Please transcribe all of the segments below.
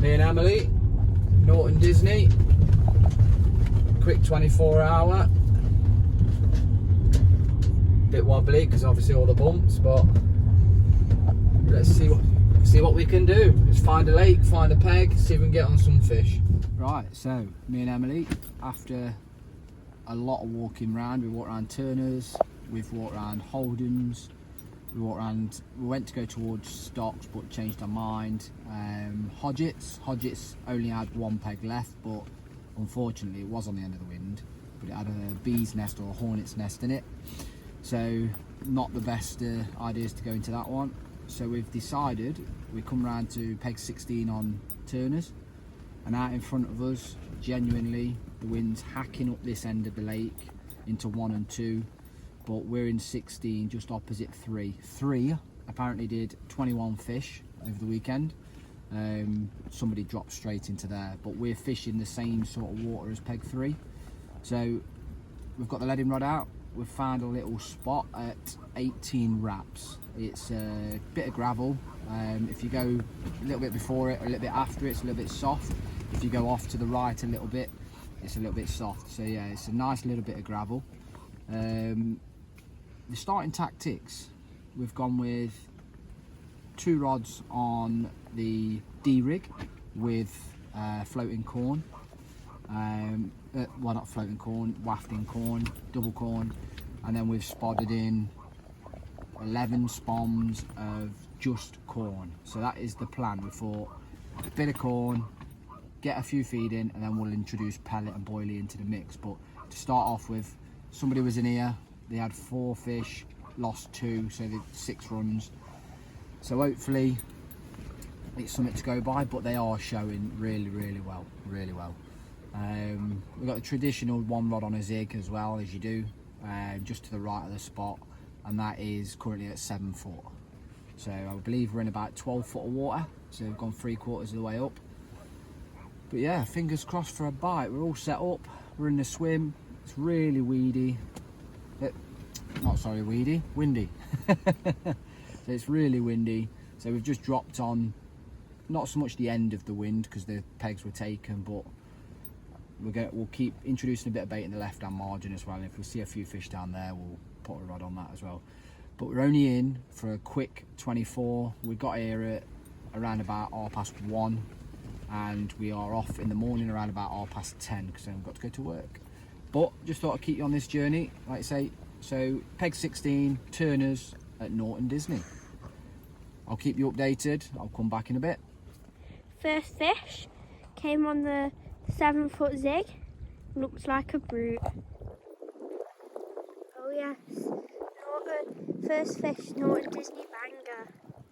Me and Emily, Norton Disney, quick 24-hour. Bit wobbly because obviously all the bumps, but let's see what we can do. Let's find a lake, find a peg, see if we can get on some fish. Right, so me and Emily, after a lot of walking around, we walked around Turner's, we've walked around Holden's, we went to go towards Stocks but changed our mind. Hodgett's only had one peg left, but unfortunately it was on the end of the wind, but it had a bee's nest or a hornet's nest in it, so not the best ideas to go into that one. So we've decided we come round to peg 16 on Turner's, and out in front of us, genuinely the wind's hacking up this end of the lake into 1 and 2, but we're in 16 just opposite 3. 3 apparently did 21 fish over the weekend. Somebody dropped straight into there, but we're fishing the same sort of water as peg 3. So we've got the leading rod out, we've found a little spot at 18 wraps. It's a bit of gravel. If you go a little bit before it or a little bit after it, it's a little bit soft. If you go off to the right a little bit, it's a little bit soft. So yeah, it's a nice little bit of gravel. The starting tactics, we've gone with 2 rods on the D-rig with floating corn. Well, not floating corn, wafting corn, double corn, and then we've spotted in 11 spoms of just corn. So that is the plan. We thought a bit of corn, get a few feed in, and then we'll introduce pellet and boilie into the mix. But to start off with, somebody was in here, they had 4 fish, lost 2, so they did 6 runs. So hopefully it's something to go by, but they are showing really well, really well. We've got the traditional 1 rod on a zig as well, as you do, just to the right of the spot, and that is currently at 7 foot. So I believe we're in about 12 foot of water, so we've gone 3/4 of the way up. But yeah, fingers crossed for a bite. We're all set up, we're in the swim, it's really weedy. Windy. So it's really windy. So we've just dropped on, not so much the end of the wind because the pegs were taken, but we'll keep introducing a bit of bait in the left hand margin as well. And if we see a few fish down there, we'll put a rod on that as well. But we're only in for a quick 24. We got here at around about 1:30, and we are off in the morning around about 10:30 because then we've got to go to work. But just thought I'd keep you on this journey, like I say. So peg 16, Turner's at Norton Disney. I'll keep you updated. I'll come back in a bit. First fish came on the 7 foot zig. Looks like a brute. Oh yes, Norton. First fish, Norton Disney banger.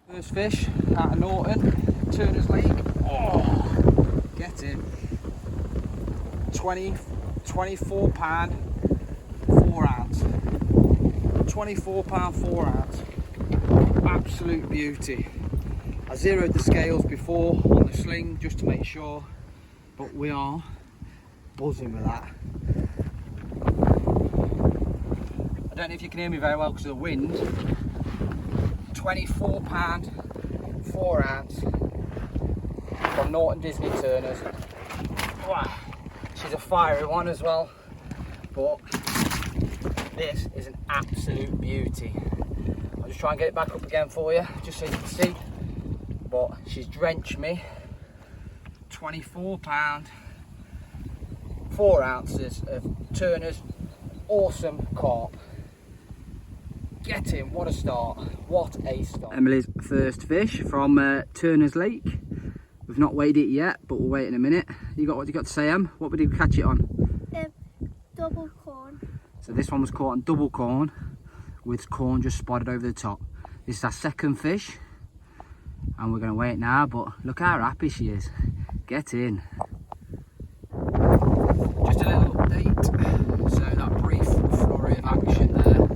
First fish out of Norton, Turner's Lake. Oh, get in. 24 pound, 4 ounce. 24 pound, 4 ounce. Absolute beauty. I zeroed the scales before on the sling just to make sure, but we are buzzing with that. I don't know if you can hear me very well because of the wind. 24 pound, 4 ounce from Norton Disney Turner's. Wow, she's a fiery one as well, but this is an absolute beauty. I'll just try and get it back up again for you, just so you can see. But she's drenched me. 24 pound, 4 ounces of Turner's awesome carp. Get in, what a start, what a start. Emily's first fish from Turner's Lake. We've not weighed it yet, but we'll wait in a minute. What you got to say, Em? What would you catch it on? Double corn. So this one was caught on double corn, with corn just spotted over the top. This is our second fish, and we're going to wait now, but look how happy she is. Get in. Just a little update. So that brief flurry of action there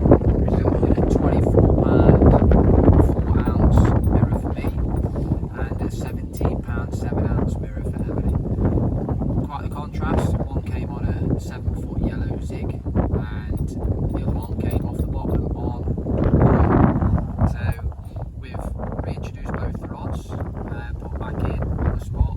resulted in a 24 pound, 4 ounce mirror for me, and a 17 pound, 7 ounce mirror for Emily. Quite the contrast. One came on a 7 foot yellow zig, and the other one came off the bottom on. So we've reintroduced both the rods, put back in on the spot.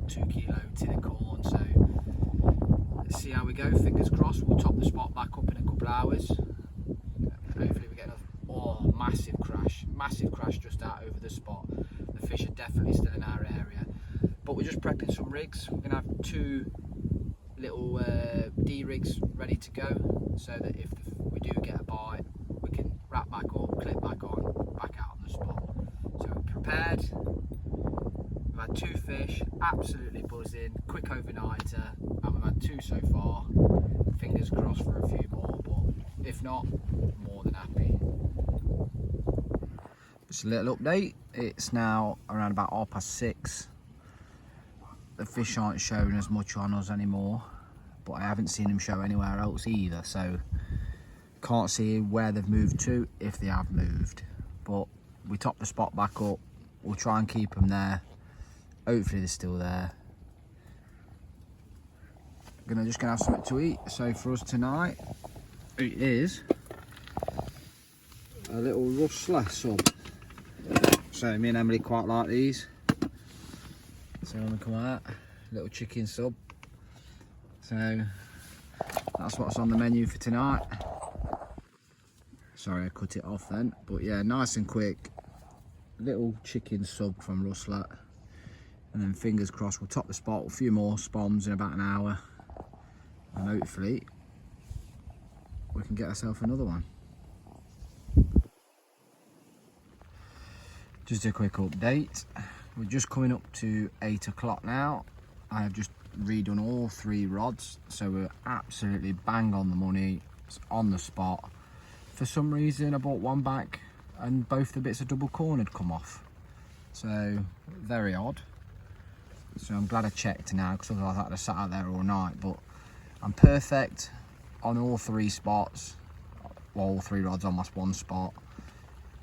2 kilo tin of corn, so let's see how we go. Fingers crossed, we'll top the spot back up in a couple of hours. Hopefully we get another, oh, massive crash just out over the spot. The fish are definitely still in our area, but we're just prepping some rigs. We're gonna have 2 little D rigs ready to go, so that if we do get a bite, we can wrap back up, clip back on, back out on the spot. So we're prepared. We've had 2 fish, absolutely buzzing, quick overnighter, and we've had 2 so far. Fingers crossed for a few more, but if not, more than happy. Just a little update. It's now around about 6:30. The fish aren't showing as much on us anymore, but I haven't seen them show anywhere else either, so can't see where they've moved to, if they have moved. But we top the spot back up, we'll try and keep them there. Hopefully they're still there. Just gonna have something to eat. So for us tonight, it is a little rustler sub. So me and Emily quite like these. So when we come out, little chicken sub. So that's what's on the menu for tonight. Sorry, I cut it off then. But yeah, nice and quick. Little chicken sub from Rustler. And then fingers crossed, we'll top the spot with a few more spawns in about an hour. And hopefully we can get ourselves another one. Just a quick update. We're just coming up to 8 o'clock now. I have just redone all 3 rods, so we're absolutely bang on the money. It's on the spot. For some reason I bought one back and both the bits of double corn had come off. So very odd. So I'm glad I checked now, because otherwise I'd have sat out there all night. But I'm perfect on all 3 spots. Well, all 3 rods on my one spot.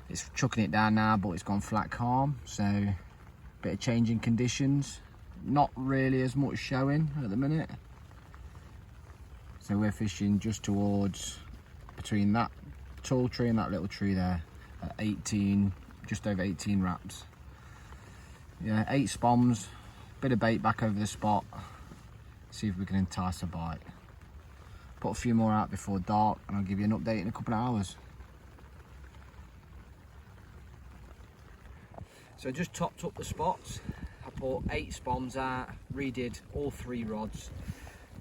It's chucking it down now, but it's gone flat calm, so bit of changing conditions. Not really as much showing at the minute. So we're fishing just towards, between that tall tree and that little tree there, at 18, just over 18 wraps. Yeah, 8 spoms, bit of bait back over the spot. See if we can entice a bite. Put a few more out before dark, and I'll give you an update in a couple of hours. So I just topped up the spots. I put 8 spoms out, redid all 3 rods,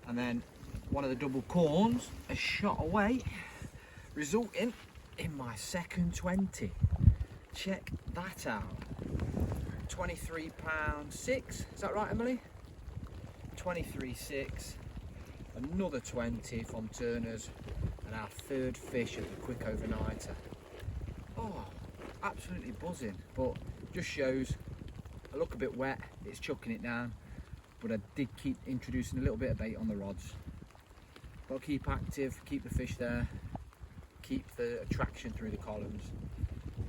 and then one of the double corns has shot away, resulting in my second 20. Check that out. 23.6 is that right, Emily? 23.6. Another 20 from Turner's, and our 3rd fish of the quick overnighter. Oh, absolutely buzzing, but just shows I look a bit wet, it's chucking it down, but I did keep introducing a little bit of bait on the rods. Got to keep active, keep the fish there, keep the attraction through the columns.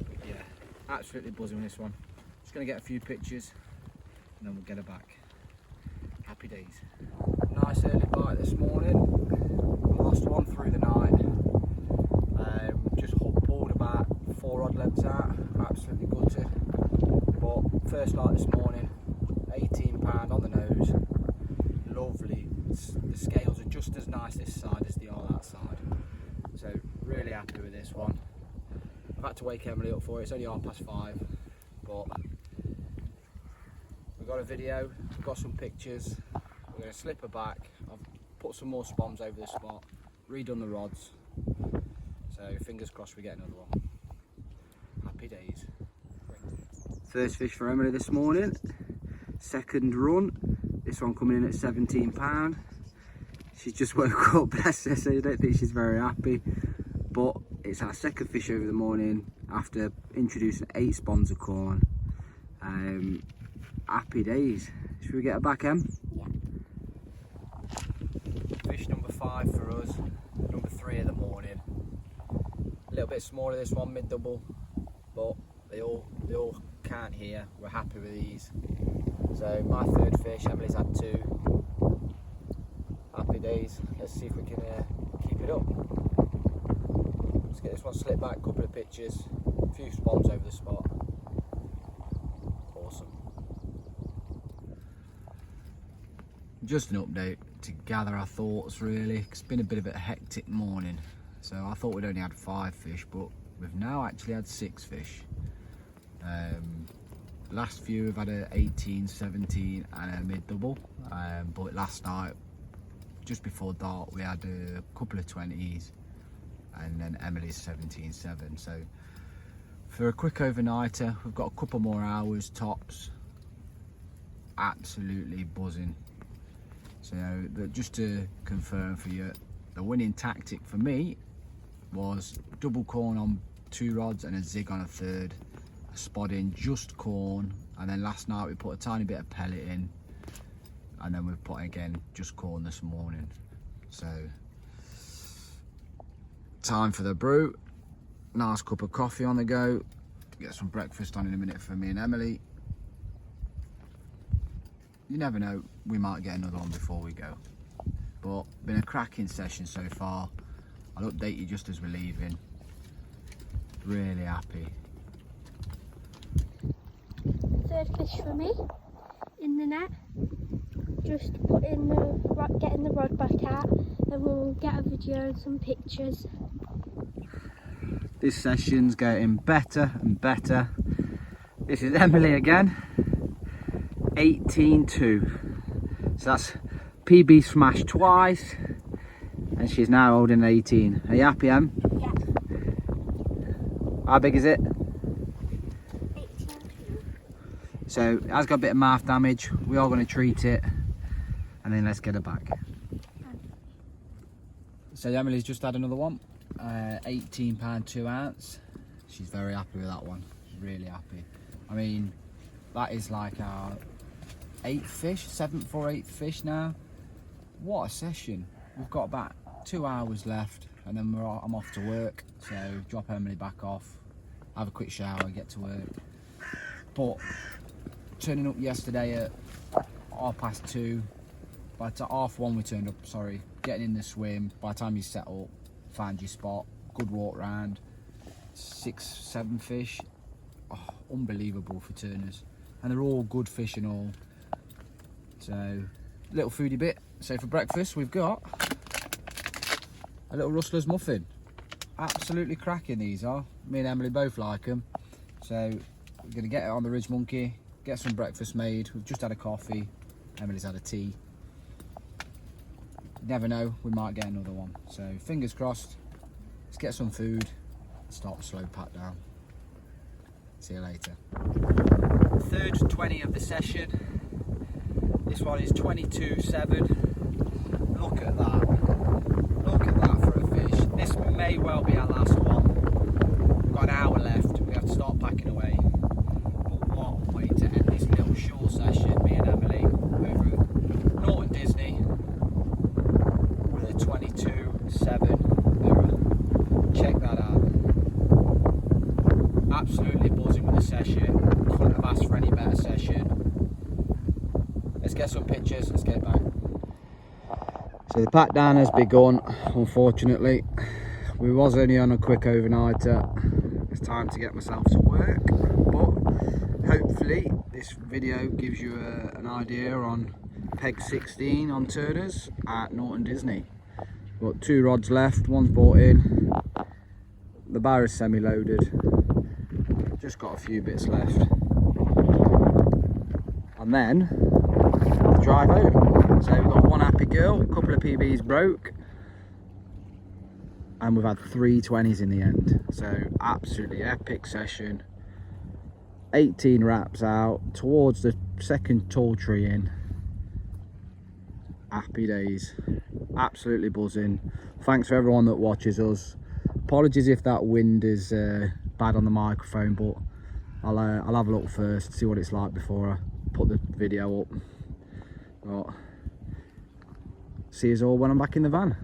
But yeah, absolutely buzzing with this one. Just going to get a few pictures and then we'll get her back. Happy days. Nice early bite this morning. Lost one through the night. Just pulled about 4 odd lengths out. Absolutely gutted. But first light this morning, 18 pound on the nose. Lovely. The scales are just as nice this side as they are that side. So really happy with this one. I've had to wake Emily up for it. It's only 5:30, but we've got a video, we've got some pictures. We're going to slip her back. I've put some more spoms over the spot, redone the rods. So fingers crossed we get another one. Happy days. First fish for Emily this morning. Second run. This one coming in at 17 pound. She's just woke up, bless her, so I don't think she's very happy. But it's our second fish over the morning after introducing 8 spoms of corn. Happy days. Should we get her back, Em? Yeah. Fish number 5 for us, number 3 of the morning. A little bit smaller this one, mid-double, but they all count here. We're happy with these. So my 3rd fish, Emily's had 2. Happy days. Let's see if we can keep it up. Let's get this one slipped back, couple of pictures, a few spoms over the spot. Awesome. just an update to gather our thoughts really. It's been a bit of a hectic morning, so I thought we'd only had 5 fish, but we've now actually had 6 fish. Last few we've had a 18, 17 and a mid double, but last night just before dark we had a couple of 20s and then Emily's 17.7. So for a quick overnighter, we've got a couple more hours tops. Absolutely buzzing. So just to confirm for you, the winning tactic for me was double corn on 2 rods and a zig on a 3rd, a spot in just corn, and then last night we put a tiny bit of pellet in, and then we've put again just corn this morning. So time for the brew. Nice cup of coffee on the go. Get some breakfast on in a minute for me and Emily. You never know, we might get another one before we go. But been a cracking session so far. I'll update you just as we're leaving. Really happy. 3rd fish for me in the net. Just getting the rod back out, and we'll get a video and some pictures. This session's getting better and better. This is Emily again. 18.2. So that's PB smashed twice, and she's now holding 18. Are you happy, Em? Yeah. How big is it? 18.2. So it has got a bit of mouth damage. We are going to treat it, and then let's get her back. So Emily's just had another one. 18 pound 2 ounce. She's very happy with that one. She's really happy. I mean, that is like our 8th fish, 7th or 8th fish now. What a session. We've got about 2 hours left, and then I'm off to work. So drop Emily back off, have a quick shower, get to work. But turning up yesterday at 2:30, by 1:30 we turned up, sorry, getting in the swim. By the time you set up, found your spot, good walk round, 6, 7 fish. Oh, unbelievable for turners, and they're all good fish and all. So little foodie bit. So for breakfast we've got a little Rustler's muffin. Absolutely cracking these are. Me and Emily both like them. So we're gonna get it on the Ridge Monkey, get some breakfast made. We've just had a coffee, Emily's had a tea. Never know, we might get another one. So fingers crossed. Let's get some food, start the slow pat down. See you later. 3rd 20 of the session. This one is 22.7. Look at that. Look at that for a fish. This may well be our last one. We've got an hour left. We have to start packing away. But what a way to end this little short session, me and Emily, over at Norton Disney with a 22.7 mirror. Check that out. Absolutely buzzing with the session. Couldn't have asked for any better session. Let's get some pictures, let's get back. So the pat down has begun, unfortunately. We was only on a quick overnighter. It's time to get myself to work, but hopefully this video gives you an idea on peg 16 on turners at Norton Disney. Got 2 rods left, one's brought in. The bar is semi-loaded. Just got a few bits left. And then drive home. So we've got one happy girl, a couple of PBs broke, and we've had 3 20s in the end. So absolutely epic session. 18 wraps out towards the 2nd tall tree in. Happy days. Absolutely buzzing. Thanks for everyone that watches us. Apologies if that wind is bad on the microphone, but I'll have a look first, see what it's like before I put the video up. But see you all when I'm back in the van.